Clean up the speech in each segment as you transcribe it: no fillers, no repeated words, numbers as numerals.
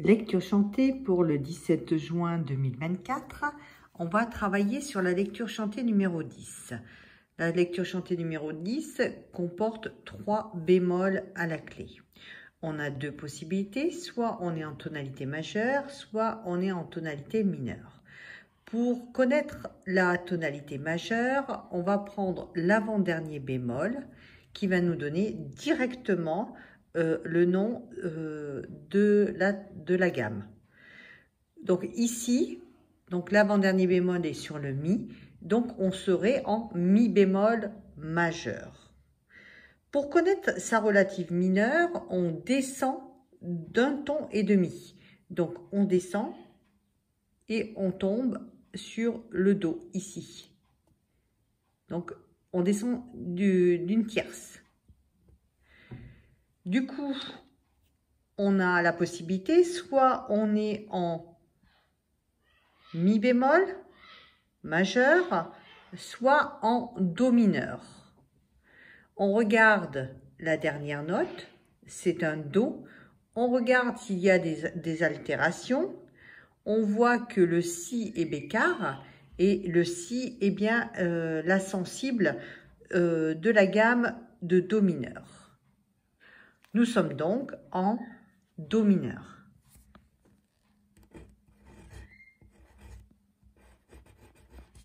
Lecture chantée pour le 17 juin 2024. On va travailler sur la lecture chantée numéro 10. La lecture chantée numéro 10 comporte 3 bémols à la clé. On a deux possibilités, soit on est en tonalité majeure, soit on est en tonalité mineure. Pour connaître la tonalité majeure, on va prendre l'avant-dernier bémol qui va nous donner directement le nom de la gamme. Donc ici, l'avant-dernier bémol est sur le mi, donc on serait en mi bémol majeur. Pour connaître sa relative mineure, on descend d'un ton et demi. Donc on descend et on tombe sur le do ici. Donc on descend d'une tierce. Du coup, on a la possibilité, soit on est en mi bémol majeur, soit en do mineur. On regarde la dernière note, c'est un do. On regarde s'il y a des altérations. On voit que le si est bécard et le si est bien la sensible de la gamme de do mineur. Nous sommes donc en do mineur.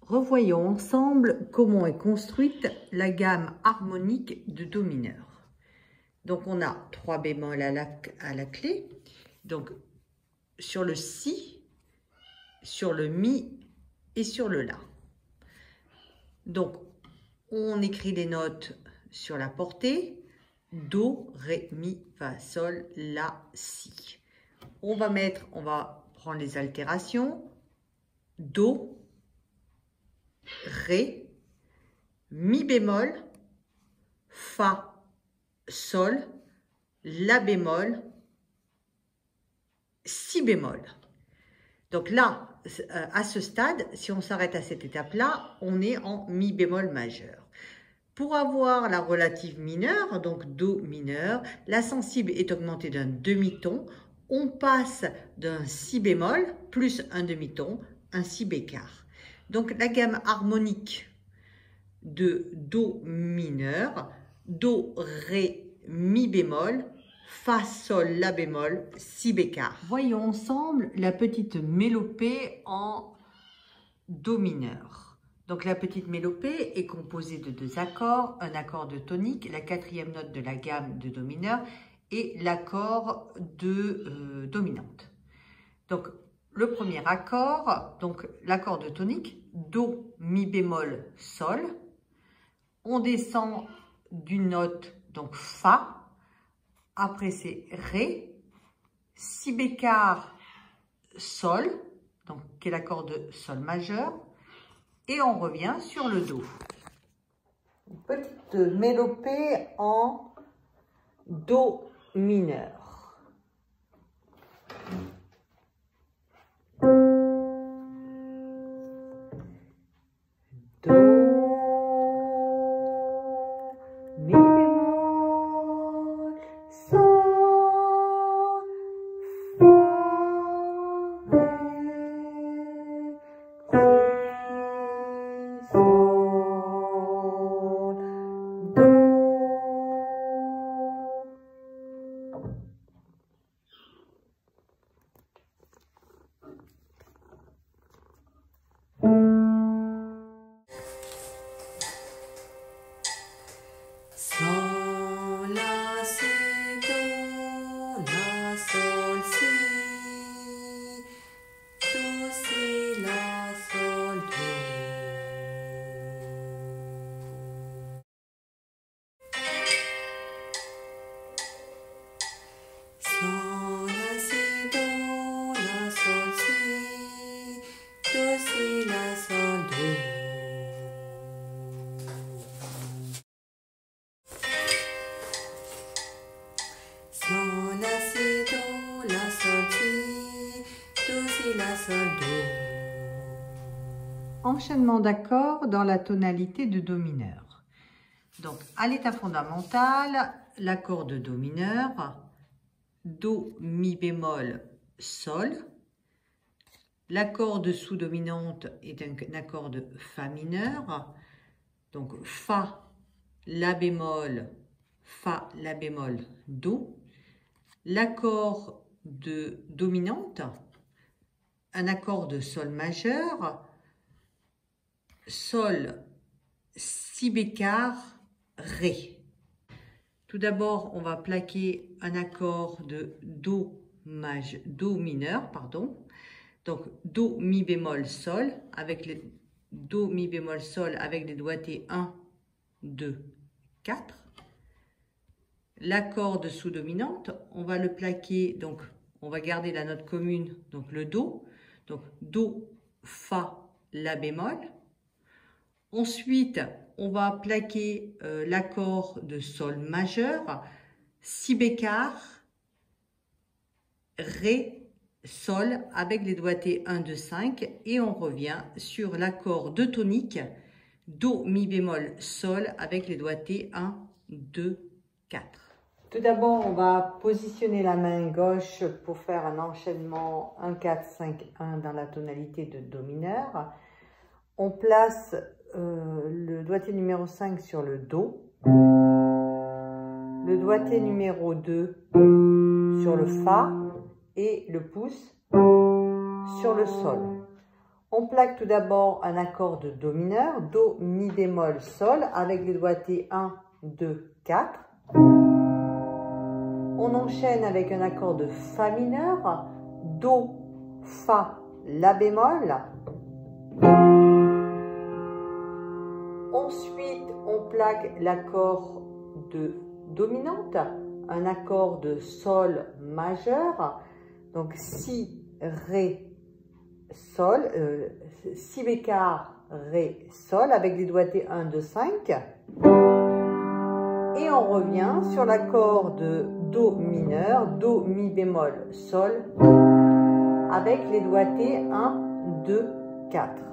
Revoyons ensemble comment est construite la gamme harmonique de do mineur. Donc on a 3 bémols à la clé. Donc sur le si, sur le mi et sur le la. Donc on écrit les notes sur la portée. Do, ré, mi, fa, sol, la, si. On va prendre les altérations. Do, ré, mi bémol, fa, sol, la bémol, si bémol. Donc là, à ce stade, si on s'arrête à cette étape-là, on est en mi bémol majeur. Pour avoir la relative mineure, donc do mineur, la sensible est augmentée d'un demi-ton. On passe d'un si bémol plus un demi-ton, un si bécard. Donc la gamme harmonique de do mineur, do, ré, mi bémol, fa, sol, la bémol, si bécard. Voyons ensemble la petite mélopée en do mineur. Donc la petite mélopée est composée de 2 accords, un accord de tonique, la 4e note de la gamme de do mineur et l'accord de dominante. Donc le premier accord, donc l'accord de tonique, do, mi bémol, sol. On descend d'une note, donc fa, après c'est ré, si bécard, sol, donc qui est l'accord de sol majeur. Et on revient sur le do. Une petite mélopée en do mineur. Do, mi bémol, sol, fa, ré, si, sol, do. Sol, la, si, do, la, sol, si, do, si, la, sol, do. Sol, la, si, do, la, sol, si, do, si, la, sol, do. Sol, la, si, do, la, sol, si, do, si, la, sol, do. Enchaînement d'accords dans la tonalité de do mineur. Donc, à l'état fondamental, l'accord de do mineur, do, mi bémol, Sol. L'accord de sous-dominante est un accord de Fa mineur. Donc Fa, La bémol, Fa, La bémol, Do. L'accord de dominante, un accord de Sol majeur, Sol, Si bécard, Ré. Tout d'abord, on va plaquer un accord de Do mineur, pardon. Donc Do, Mi bémol, Sol, avec les Do, Mi bémol, Sol avec les doigtés 1, 2, 4. L'accord de sous-dominante, on va le plaquer, donc on va garder la note commune, donc le Do. Donc Do, Fa, La bémol. Ensuite, on va plaquer l'accord de Sol majeur, Si bécard, Ré, Sol avec les doigtés 1, 2, 5 et on revient sur l'accord de tonique, Do, Mi bémol, Sol avec les doigtés 1, 2, 4. Tout d'abord, on va positionner la main gauche pour faire un enchaînement 1, 4, 5, 1 dans la tonalité de Do mineur. On place le doigté numéro 5 sur le Do, le doigté numéro 2 sur le Fa et le pouce sur le Sol. On plaque tout d'abord un accord de Do mineur, Do, Mi bémol, Sol avec les doigtés 1, 2, 4. On enchaîne avec un accord de Fa mineur, Do, Fa, La bémol. Ensuite, on plaque l'accord de dominante, un accord de Sol majeur, donc Si, Ré, Sol, Si bécard, Ré, Sol, avec les doigtés 1, 2, 5. Et on revient sur l'accord de Do mineur, Do, Mi bémol, Sol, avec les doigtés 1, 2, 4.